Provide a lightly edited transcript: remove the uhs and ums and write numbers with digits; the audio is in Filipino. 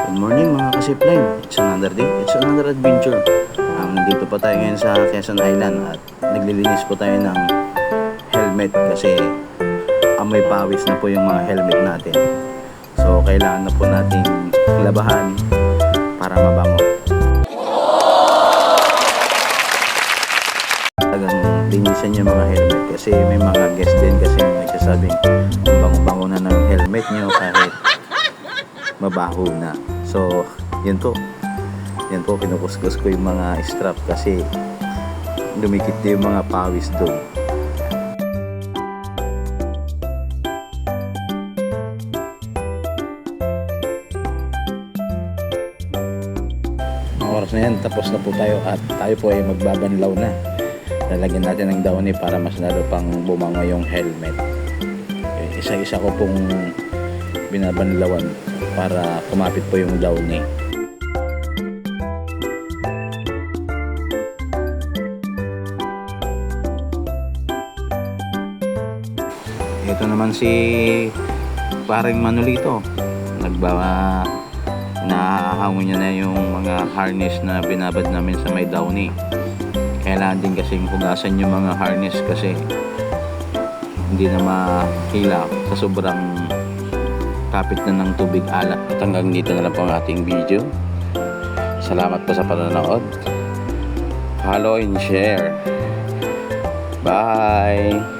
Good morning mga kasipline. It's another day, it's another adventure. Nandito pa tayo ngayon sa Quezon Island at naglilinis po tayo ng helmet kasi amoy pawis na po yung mga helmet natin. So kailangan na po nating labahan para mabango. Talagang linisan yung mga helmet kasi may mga guest din kasi nagsasabing bango-bango na ng helmet nyo kahit mabaho na. So yan po kinukuskus ko yung mga strap kasi lumikit na yung mga pawis doon. Ang oras na yan, tapos na po tayo at tayo po ay magbabanlaw na. Lalagyan natin ng downy para mas lalo pang bumango yung helmet. Okay, isa-isa ko pong binabanlawan para kumapit po yung downy. Ito naman si paring Manolito. Nahahangon niya na yung mga harness na binabad namin sa may downy. Kailangan din kasing hugasan yung mga harness kasi hindi na mahila sa sobrang kapit na ng tubig alat. At hanggang dito na lang po ang ating video. Salamat po sa panonood. Follow and share. Bye!